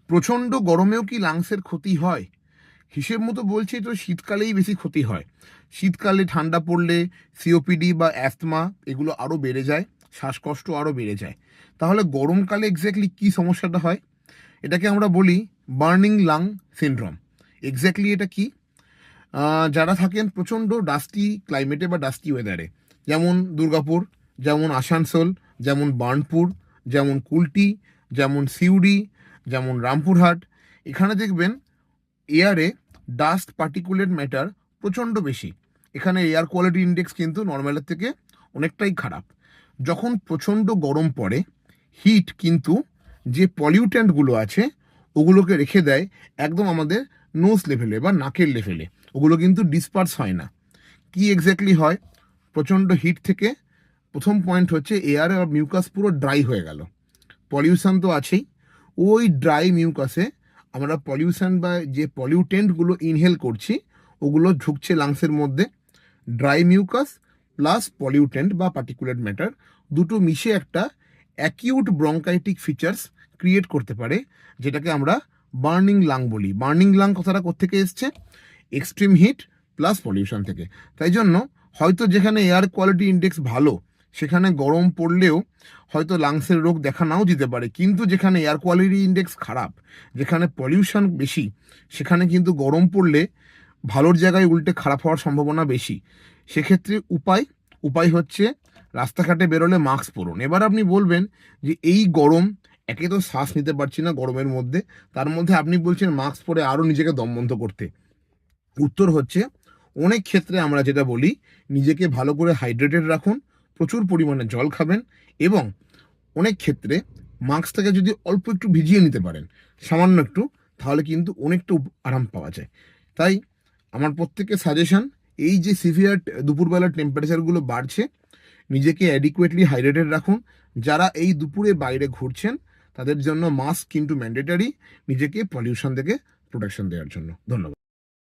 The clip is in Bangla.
প্রচণ্ড গরমেও কি লাংসের ক্ষতি হয়? হিসেব মতো বলছে তো শীতকালেই বেশি ক্ষতি হয়। শীতকালে ঠান্ডা পড়লে সিওপিডি বা অ্যাস্তমা এগুলো আরও বেড়ে যায়, শ্বাসকষ্ট আরও বেড়ে যায়। তাহলে গরমকালে এক্স্যাক্টলি কী সমস্যাটা হয়? এটাকে আমরা বলি বার্নিং লাং সিনড্রোম। এক্স্যাক্টলি এটা কি? যারা থাকেন প্রচণ্ড ডাস্টি ক্লাইমেটে বা ডাস্টি ওয়েদারে, যেমন দুর্গাপুর, যেমন আসানসোল, যেমন বার্নপুর, যেমন কুলটি, যেমন সিউড়ি, যেমন রামপুরহাট, এখানে দেখবেন এয়ারে ডাস্ট পার্টিকুলেট ম্যাটার প্রচণ্ড বেশি। এখানে এয়ার কোয়ালিটি ইন্ডেক্স কিন্তু নর্মালের থেকে অনেকটাই খারাপ। যখন প্রচণ্ড গরম পড়ে, হিট কিন্তু যে পলিউট্যান্টগুলো আছে ওগুলোকে রেখে দেয় একদম আমাদের নোজ লেভেলে বা নাকের লেভেলে, ওগুলো কিন্তু ডিসপার্স হয় না। কি এক্স্যাক্টলি হয়? প্রচণ্ড হিট থেকে প্রথম পয়েন্ট হচ্ছে এয়ার আর মিউকাস পুরো ড্রাই হয়ে গেল। পলিউশন তো আছেই, ওই ড্রাই মিউকাসে আমরা পলিউশন বা যে পলিউটেন্টগুলো ইনহেল করছি ওগুলো ঢুকছে লাংসের মধ্যে। ড্রাই মিউকাস প্লাস পলিউটেন্ট বা পার্টিকুলেট ম্যাটার দুটো মিশে একটা অ্যাকিউট ব্রঙ্কাইটিক ফিচার্স ক্রিয়েট করতে পারে, যেটাকে আমরা বার্নিং লাং বলি। বার্নিং লাং কথাটা কোত্থেকে এসছে? এক্সট্রিম হিট প্লাস পলিউশন থেকে। তাই জন্য হয়তো যেখানে এয়ার কোয়ালিটি ইন্ডেক্স ভালো সেখানে গরম পড়লেও হয়তো লাংসের রোগ দেখা নাও যেতে পারে, কিন্তু যেখানে এয়ার কোয়ালিটি ইন্ডেক্স খারাপ, যেখানে পলিউশন বেশি, সেখানে কিন্তু গরম পড়লে ভালোর জায়গায় উল্টে খারাপ হওয়ার সম্ভাবনা বেশি। সেক্ষেত্রে উপায় হচ্ছে রাস্তাঘাটে বেরোলে মাস্ক পরুন। এবার আপনি বলবেন যে এই গরম, একে তো শ্বাস নিতে পারছি না গরমের মধ্যে, তার মধ্যে আপনি বলছেন মাস্ক পরে আরও নিজেকে দমবন্ধ করতে। উত্তর হচ্ছে অনেক ক্ষেত্রে আমরা যেটা বলি, নিজেকে ভালো করে হাইড্রেটেড রাখুন, প্রচুর পরিমাণে জল খাবেন, এবং অনেক ক্ষেত্রে মাস্কটাকে যদি অল্প একটু ভিজিয়ে নিতে পারেন, সামান্য একটু, তাহলে কিন্তু অনেকটা আরাম পাওয়া যায়। তাই আমার প্রত্যেকের সাজেশন, এই যে সিভিয়ার দুপুরবেলার টেম্পারেচারগুলো বাড়ছে, নিজেকে অ্যাডিকুয়েটলি হাইড্রেটেড রাখুন। যারা এই দুপুরে বাইরে ঘুরছেন তাদের জন্য মাস্ক কিন্তু ম্যান্ডেটারি, নিজেকে পলিউশন থেকে প্রোটেকশন দেওয়ার জন্য। ধন্যবাদ।